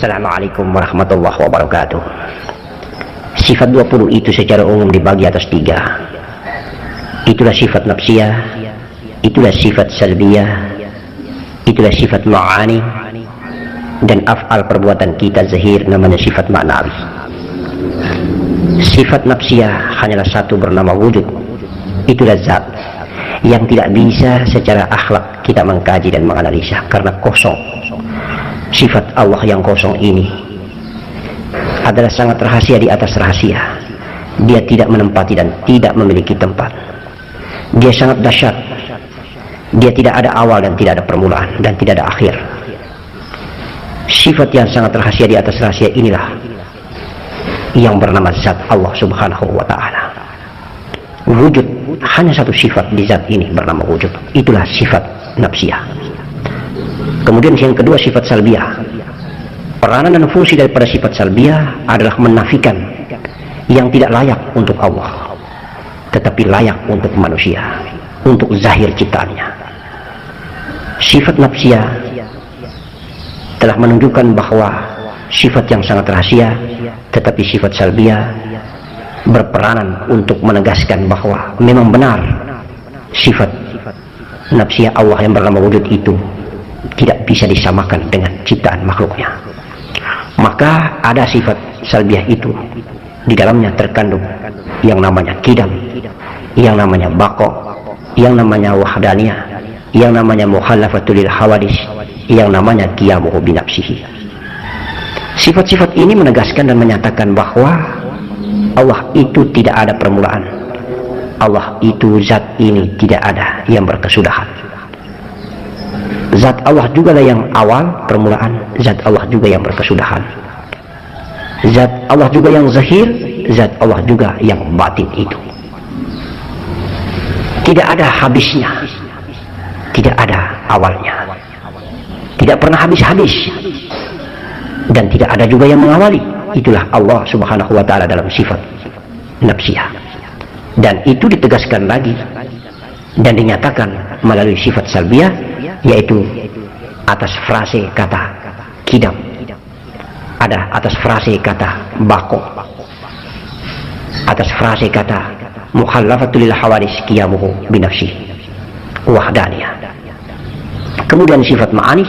Assalamualaikum warahmatullahi wabarakatuh. Sifat 20 itu secara umum dibagi atas 3. Itulah sifat nafsiyah, itulah sifat salbiyah, itulah sifat ma'ani, dan af'al perbuatan kita zahir namanya sifat ma'nawi. Sifat nafsiyah hanyalah satu bernama wujud. Itulah zat yang tidak bisa secara akhlak kita mengkaji dan menganalisa karena kosong. Sifat Allah yang kosong ini adalah sangat rahasia di atas rahasia. Dia tidak menempati dan tidak memiliki tempat. Dia sangat dahsyat. Dia tidak ada awal dan tidak ada permulaan dan tidak ada akhir. Sifat yang sangat rahasia di atas rahasia inilah yang bernama zat Allah subhanahu wa ta'ala. Wujud, hanya satu sifat di zat ini bernama wujud. Itulah sifat nafsiyah. Kemudian yang kedua sifat salbiyah. Peranan dan fungsi daripada sifat salbiyah adalah menafikan yang tidak layak untuk Allah, tetapi layak untuk manusia, untuk zahir ciptaannya. Sifat nafsiyah telah menunjukkan bahwa sifat yang sangat rahasia, tetapi sifat salbiyah berperanan untuk menegaskan bahwa memang benar sifat nafsiyah Allah yang bernama wujud itu tidak bisa disamakan dengan ciptaan makhluknya. Maka ada sifat salbiyah itu di dalamnya terkandung yang namanya qidam, yang namanya baqo, yang namanya wahdaniyah, yang namanya mukhallafatul lil hawadis, yang namanya qiyamuhu binafsihi. Sifat-sifat ini menegaskan dan menyatakan bahwa Allah itu tidak ada permulaan. Allah itu zat ini tidak ada yang berkesudahan. Zat Allah juga lah yang awal permulaan, zat Allah juga yang berkesudahan. Zat Allah juga yang zahir, zat Allah juga yang batin itu. Tidak ada habisnya, tidak ada awalnya, tidak pernah habis-habis, dan tidak ada juga yang mengawali. Itulah Allah subhanahu wa ta'ala dalam sifat nafsiyah. Dan itu ditegaskan lagi dan dinyatakan melalui sifat salbiyah, yaitu atas frase kata qidam, ada atas frase kata baqo, atas frase kata mukhallafatul lil hawadis qiyamuhu binafsihi wahdaniyah. Kemudian sifat ma'ani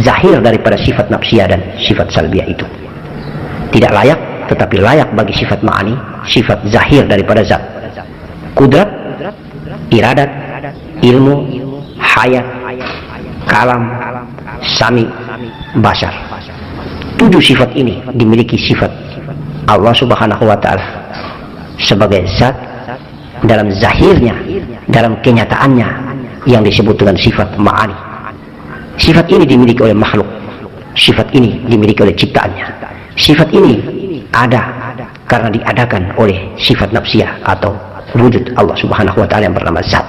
zahir daripada sifat nafsiyah dan sifat salbiyah itu tidak layak, tetapi layak bagi sifat ma'ani, sifat zahir daripada zat. Kudrat, iradat, ilmu, hayat, kalam, sami, basar. 7 sifat ini dimiliki sifat Allah subhanahu wa ta'ala sebagai zat dalam zahirnya, dalam kenyataannya yang disebut dengan sifat ma'ani. Sifat ini dimiliki oleh makhluk, sifat ini dimiliki oleh ciptaannya. Sifat ini ada karena diadakan oleh sifat nafsiyah atau wujud Allah subhanahu wa ta'ala yang bernama zat.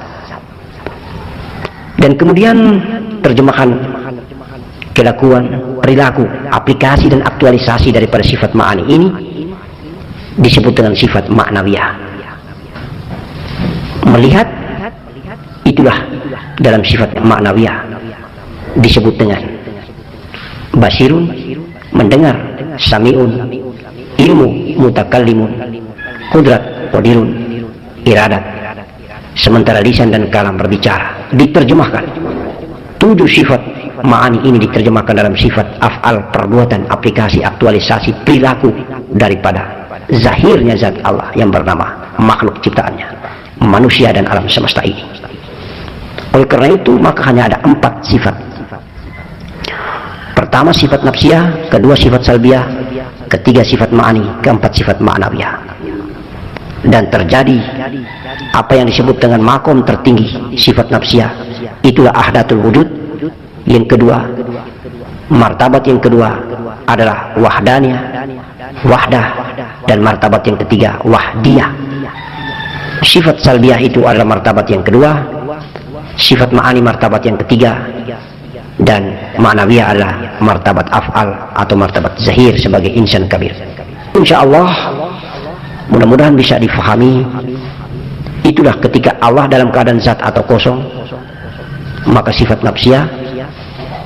Dan kemudian terjemahan kelakuan, perilaku, aplikasi dan aktualisasi daripada sifat ma'ani ini disebut dengan sifat ma'nawiyah. Melihat, itulah dalam sifat ma'nawiyah disebut dengan basirun, mendengar, sami'un, ilmu, mutakallimun, kudrat, qadirun, iradat. Sementara lisan dan kalam berbicara. Diterjemahkan 7 sifat ma'ani ini diterjemahkan dalam sifat af'al, perbuatan, aplikasi, aktualisasi, perilaku daripada zahirnya zat Allah yang bernama makhluk ciptaannya, manusia dan alam semesta ini. Oleh karena itu maka hanya ada 4 sifat. Pertama sifat nafsiyah, kedua sifat salbiyah, ketiga sifat ma'ani, keempat sifat ma'nawiyah. Dan terjadi apa yang disebut dengan makom tertinggi sifat nafsiyah, itulah ahdatul wujud. Yang kedua, martabat yang kedua adalah wahdaniyah, wahdah, dan martabat yang ketiga wahdiyah. Sifat salbiyah itu adalah martabat yang kedua, sifat ma'ani martabat yang ketiga, dan ma'nawiyah adalah martabat af'al atau martabat zahir sebagai insan kabir. Insyaallah mudah-mudahan bisa difahami. Itulah ketika Allah dalam keadaan zat atau kosong, maka sifat nafsiyah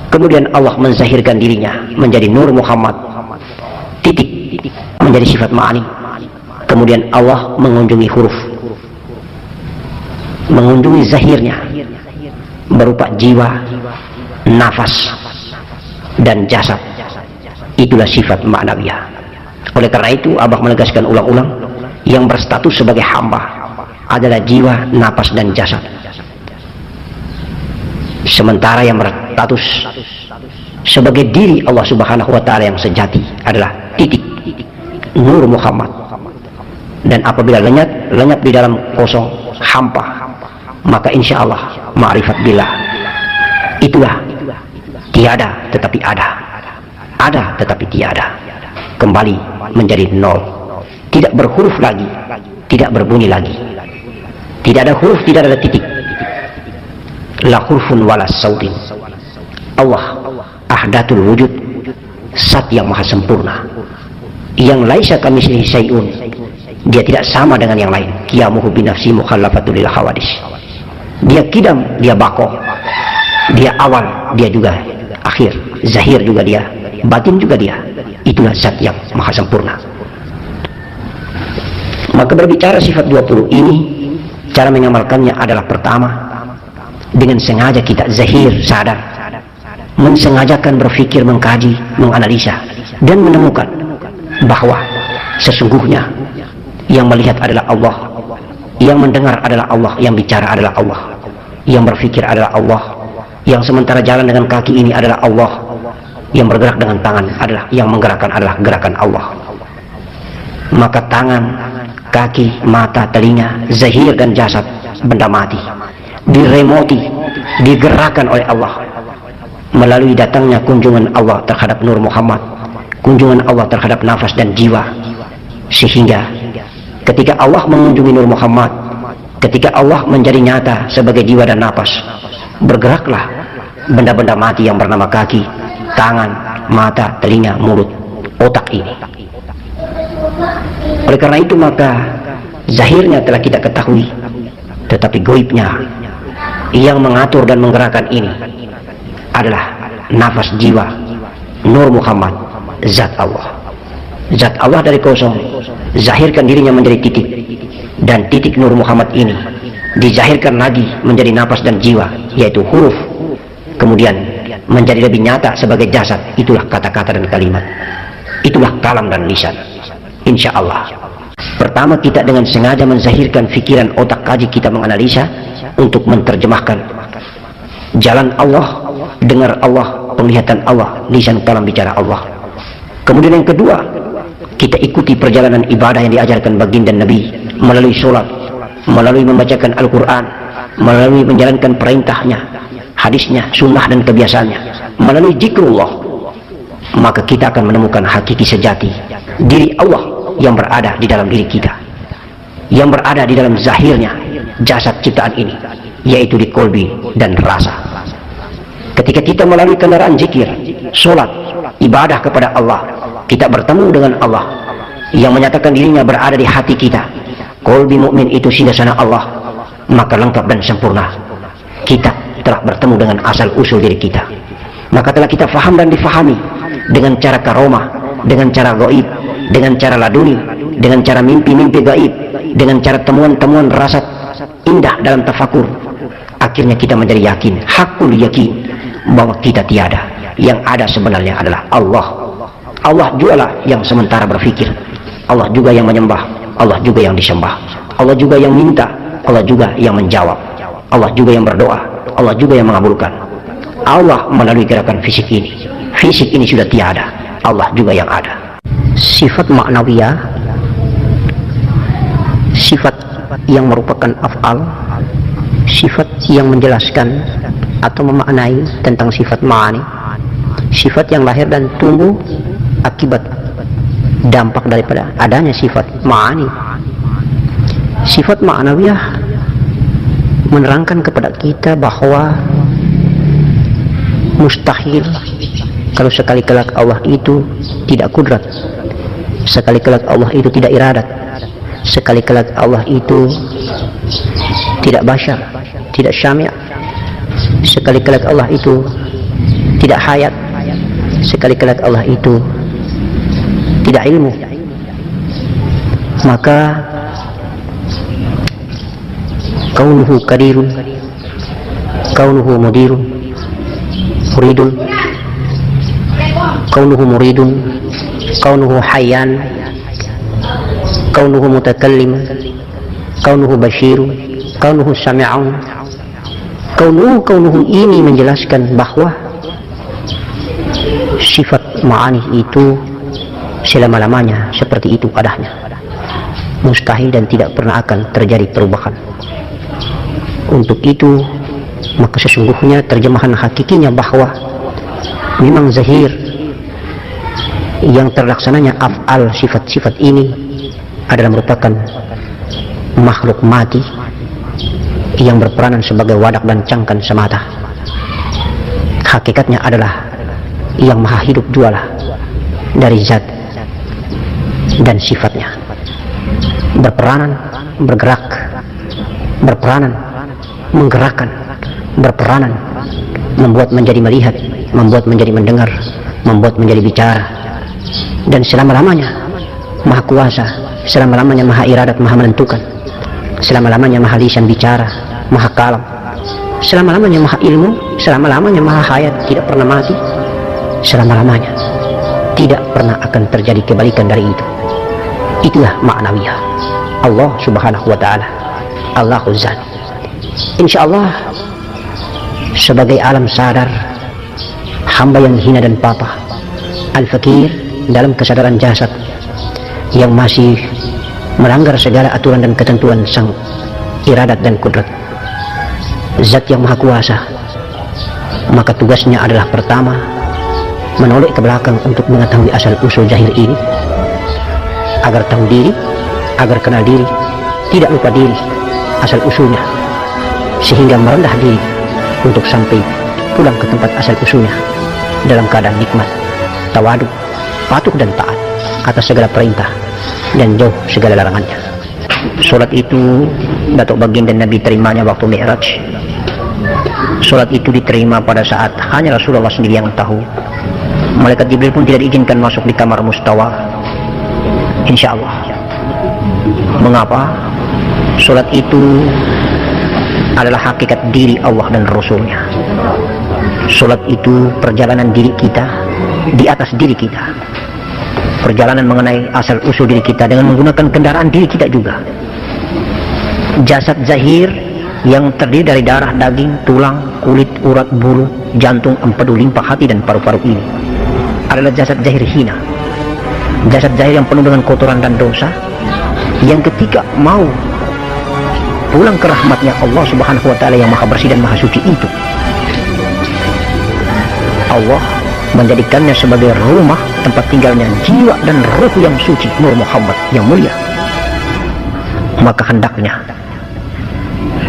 Kemudian Allah menzahirkan dirinya menjadi Nur Muhammad, titik, menjadi sifat ma'ani. Kemudian Allah mengunjungi huruf, mengunjungi zahirnya berupa jiwa, nafas, dan jasad. Itulah sifat ma'nawiyah. Oleh karena itu Abah menegaskan ulang-ulang, yang berstatus sebagai hamba adalah jiwa, nafas, dan jasad. Sementara yang berstatus sebagai diri Allah Subhanahu wa Ta'ala yang sejati adalah titik, Nur Muhammad. Dan apabila lenyap di dalam kosong, hampa, maka insya Allah ma'rifat billah itulah tiada tetapi ada, ada tetapi tiada, kembali menjadi nol, tidak berhuruf lagi, tidak berbunyi lagi, tidak ada huruf, tidak ada titik, la hurfun wala sautin. Allah ahdatul wujud, zat yang maha sempurna, yang laisa kamitslihi syai'un, dia tidak sama dengan yang lain. Qiyamuhu binafsi mukhallafatul lil hawadis. Dia kidam, dia bako, dia awal, dia juga akhir, zahir juga dia, batin juga dia. Itulah zat yang maha sempurna. Maka berbicara sifat 20 ini, cara mengamalkannya adalah pertama, dengan sengaja kita zahir, sadar, mensengajakan berpikir, mengkaji, menganalisa, dan menemukan bahwa sesungguhnya yang melihat adalah Allah, yang mendengar adalah Allah, yang bicara adalah Allah, yang berpikir adalah Allah, yang sementara jalan dengan kaki ini adalah Allah, yang bergerak dengan tangan adalah, yang menggerakkan adalah gerakan Allah. Maka tangan, kaki, mata, telinga, zahir dan jasad, benda mati, diremoti, digerakkan oleh Allah melalui datangnya kunjungan Allah terhadap Nur Muhammad, kunjungan Allah terhadap nafas dan jiwa. Sehingga ketika Allah mengunjungi Nur Muhammad, ketika Allah menjadi nyata sebagai jiwa dan nafas, bergeraklah benda-benda mati yang bernama kaki, tangan, mata, telinga, mulut, otak ini. Oleh karena itu maka zahirnya telah kita ketahui, tetapi goibnya yang mengatur dan menggerakkan ini adalah nafas jiwa Nur Muhammad, zat Allah. Zat Allah dari kosong zahirkan dirinya menjadi titik, dan titik Nur Muhammad ini dizahirkan lagi menjadi nafas dan jiwa, yaitu huruf, kemudian menjadi lebih nyata sebagai jasad. Itulah kata-kata dan kalimat, itulah kalam dan lisan. Insya Allah pertama kita dengan sengaja menzahirkan pikiran, otak, kaji, kita menganalisa untuk menerjemahkan jalan Allah, dengar Allah, penglihatan Allah, lisan, kalam, bicara Allah. Kemudian yang kedua, kita ikuti perjalanan ibadah yang diajarkan baginda Nabi melalui sholat, melalui membacakan Al-Quran, melalui menjalankan perintahnya, hadisnya, sunnah dan kebiasaannya, melalui zikrullah. Maka kita akan menemukan hakiki sejati diri Allah yang berada di dalam diri kita, yang berada di dalam zahirnya jasad ciptaan ini, yaitu di kolbi dan rasa. Ketika kita melalui kendaraan zikir, sholat, ibadah kepada Allah, kita bertemu dengan Allah yang menyatakan dirinya berada di hati kita. Kolbi mukmin itu singgasana Allah, maka lengkap dan sempurna. Kita telah bertemu dengan asal usul diri kita, maka telah kita faham dan difahami dengan cara karomah, dengan cara gaib, dengan cara laduni, dengan cara mimpi-mimpi gaib, dengan cara temuan-temuan rasa indah dalam tafakur. Akhirnya kita menjadi yakin, hakul yakin, bahwa kita tiada, yang ada sebenarnya adalah Allah. Allah jugalah yang sementara berpikir, Allah juga yang menyembah, Allah juga yang disembah, Allah juga yang minta, Allah juga yang menjawab, Allah juga yang berdoa, Allah juga yang mengabulkan. Allah melalui gerakan fisik ini sudah tiada, Allah juga yang ada. Sifat ma'nawiyah, sifat yang merupakan af'al, sifat yang menjelaskan atau memaknai tentang sifat ma'ani, sifat yang lahir dan tumbuh akibat dampak daripada adanya sifat ma'ani. Sifat ma'nawiyah menerangkan kepada kita bahwa mustahil kalau sekali kelak Allah itu tidak kudrat, sekali kelak Allah itu tidak iradat, sekali kelak Allah itu tidak basyar, tidak syami', sekali kelak Allah itu tidak hayat, sekali-kali Allah itu tidak ilmu, maka kaunuhu qadirun, kaunuhu mudirun, muridun, kaunuhu muridun, kaunuhu hayyan, kaunuhu mutakallim, kaunuhu basyirun, kaunuhu sami'un. Kaunuhu ini menjelaskan bahwa sifat ma'ani itu selama-lamanya seperti itu adanya, mustahil dan tidak pernah akan terjadi perubahan. Untuk itu maka sesungguhnya terjemahan hakikinya bahwa memang zahir yang terlaksananya af'al sifat-sifat ini adalah merupakan makhluk mati yang berperanan sebagai wadak dan cangkan semata. Hakikatnya adalah yang maha hidup jualah dari zat dan sifatnya, berperanan, bergerak, berperanan, menggerakkan, berperanan, membuat menjadi melihat, membuat menjadi mendengar, membuat menjadi bicara, dan selama-lamanya maha kuasa, selama-lamanya maha iradat, maha menentukan, selama-lamanya maha lisan bicara, maha kalam, selama-lamanya maha ilmu, selama-lamanya maha hayat, tidak pernah mati, selama-lamanya tidak pernah akan terjadi kebalikan dari itu. Itulah ma'nawiyah Allah subhanahu wa ta'ala, Allahu Zat. Insyaallah sebagai alam sadar, hamba yang hina dan papa, al-fakir dalam kesadaran jasad yang masih melanggar segala aturan dan ketentuan sang iradat dan kudrat zat yang maha kuasa, maka tugasnya adalah pertama menoleh ke belakang untuk mengetahui asal usul zahir ini, agar tahu diri, agar kenal diri, tidak lupa diri asal usulnya, sehingga merendah diri untuk sampai pulang ke tempat asal usulnya dalam keadaan nikmat, tawadu, patuh dan taat atas segala perintah dan jauh segala larangannya. Sholat itu Datuk baginda Nabi terimanya waktu Mi'raj. Sholat itu diterima pada saat hanya Rasulullah sendiri yang tahu. Malaikat Jibril pun tidak diizinkan masuk di kamar mustawa. Insya Allah. Mengapa? Sholat itu adalah hakikat diri Allah dan Rasulnya. Sholat itu perjalanan diri kita di atas diri kita, perjalanan mengenai asal usul diri kita dengan menggunakan kendaraan diri kita juga. Jasad zahir yang terdiri dari darah, daging, tulang, kulit, urat, bulu, jantung, empedu, limpa, hati dan paru-paru ini adalah jasad zahir hina, jasad zahir yang penuh dengan kotoran dan dosa, yang ketika mau pulang ke rahmatnya Allah subhanahu wa ta'ala yang maha bersih dan maha suci itu, Allah menjadikannya sebagai rumah tempat tinggalnya jiwa dan ruh yang suci Nur Muhammad yang mulia. Maka hendaknya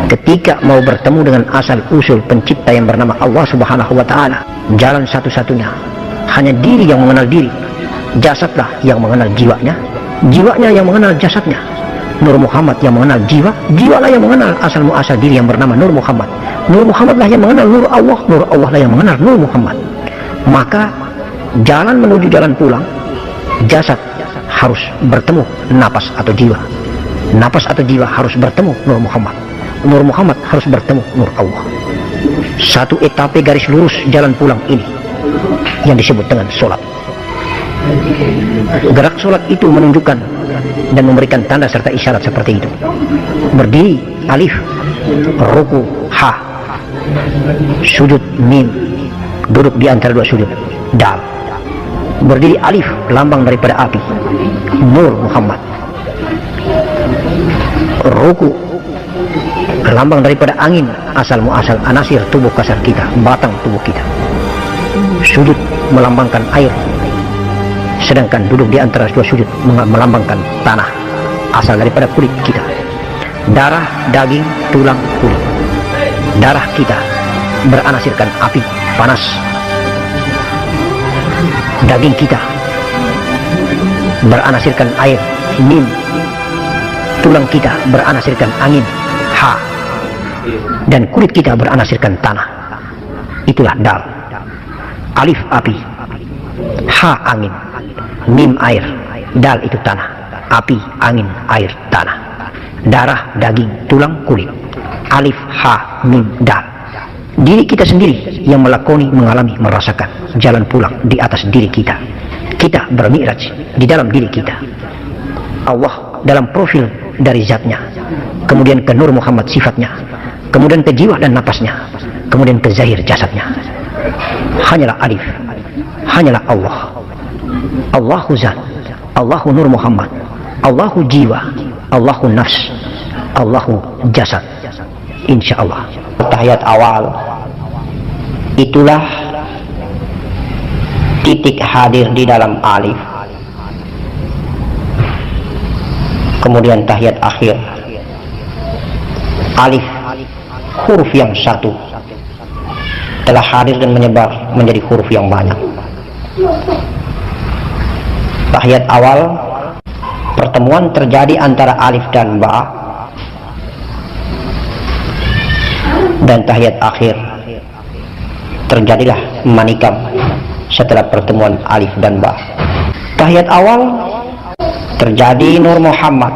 ketika mau bertemu dengan asal usul pencipta yang bernama Allah subhanahu wa ta'ala, jalan satu-satunya hanya diri yang mengenal diri, jasadlah yang mengenal jiwanya, jiwanya yang mengenal jasadnya, Nur Muhammad yang mengenal jiwa, jiwalah yang mengenal asal muasal diri yang bernama Nur Muhammad, Nur Muhammadlah yang mengenal Nur Allah, Nur Allah lah yang mengenal Nur Muhammad. Maka jalan menuju jalan pulang, jasad harus bertemu napas atau jiwa, napas atau jiwa harus bertemu Nur Muhammad, Nur Muhammad harus bertemu Nur Allah. Satu etape garis lurus jalan pulang ini yang disebut dengan sholat. Gerak sholat itu menunjukkan dan memberikan tanda serta isyarat seperti itu. Berdiri alif, ruku ha, sujud mim, duduk di antara dua sujud dal. Berdiri alif, lambang daripada api, Nur Muhammad. Ruku, lambang daripada angin, asal muasal anasir tubuh kasar kita, batang tubuh kita. Sujud melambangkan air, sedangkan duduk di antara dua sujud melambangkan tanah, asal daripada kulit kita. Darah, daging, tulang, kulit. Darah kita beranasirkan api, panas. Daging kita beranasirkan air, mim. Tulang kita beranasirkan angin, ha. Dan kulit kita beranasirkan tanah. Itulah dal. Alif api, ha angin, mim air, dal itu tanah. Api, angin, air, tanah. Darah, daging, tulang, kulit. Alif, ha, mim, dal. Diri kita sendiri yang melakoni, mengalami, merasakan jalan pulang di atas diri kita. Kita bermi'raj di dalam diri kita. Allah dalam profil dari zatnya, kemudian ke Nur Muhammad sifatnya, kemudian ke jiwa dan napasnya, kemudian ke zahir jasadnya. Hanyalah Alif, hanyalah Allah. Allahu zat, Allahu Nur Muhammad, Allahu jiwa, Allahu nafs, Allahu jasad. Insya Allah. Tahiyat awal itulah titik hadir di dalam Alif. Kemudian tahiyat akhir, Alif, huruf yang satu telah hadir dan menyebar menjadi huruf yang banyak. Tahiyat awal, pertemuan terjadi antara Alif dan Ba, dan tahiyat akhir terjadilah manikam setelah pertemuan Alif dan Ba. Tahiyat awal terjadi Nur Muhammad,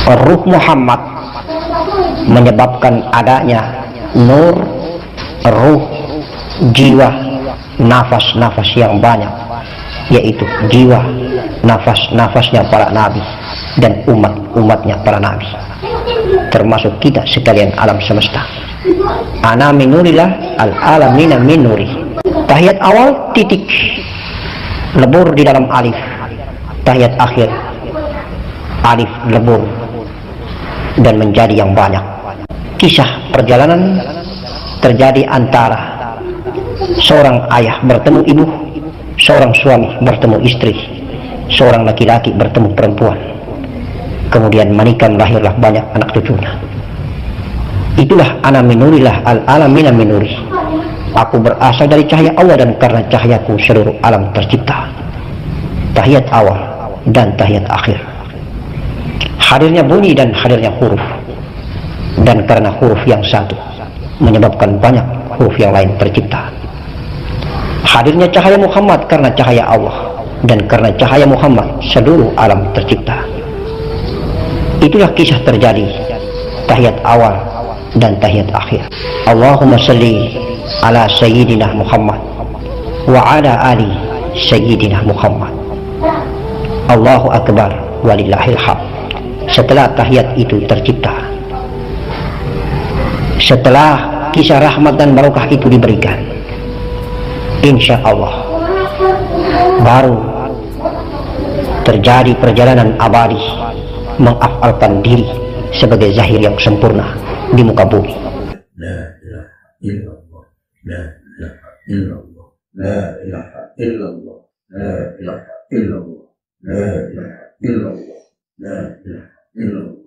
Ruh Muhammad, menyebabkan adanya nur, ruh, jiwa, nafas-nafas yang banyak, yaitu jiwa, nafas-nafasnya para nabi dan umat-umatnya para nabi, termasuk kita sekalian alam semesta. Ana minurilah al-alamina minuri. Tahiyat awal titik, lebur di dalam Alif. Tahiyat akhir, Alif lebur dan menjadi yang banyak. Kisah perjalanan terjadi antara seorang ayah bertemu ibu, seorang suami bertemu istri, seorang laki-laki bertemu perempuan, kemudian manikam, lahirlah banyak anak cucunya. Itulah ana minurilah al-alamina minuri. Aku berasal dari cahaya Allah dan karena cahayaku seluruh alam tercipta. Tahiyat awal dan tahiyat akhir, hadirnya bunyi dan hadirnya huruf, dan karena huruf yang satu menyebabkan banyak huruf yang lain tercipta. Hadirnya cahaya Muhammad karena cahaya Allah, dan karena cahaya Muhammad seluruh alam tercipta. Itulah kisah terjadi tahiyat awal dan tahiyat akhir. Allahumma salli ala sayyidina Muhammad wa ala ali sayyidina Muhammad. Allahu akbar walillahil hamd. Setelah tahiyat itu tercipta, setelah kisah rahmat dan barokah itu diberikan, insya Allah baru terjadi perjalanan abadi mengafalkan diri sebagai zahir yang sempurna di muka bumi. La ilaha illallah, la ilaha illallah, la ilaha illallah, la ilaha illallah, la ilaha illallah, la ilaha illallah.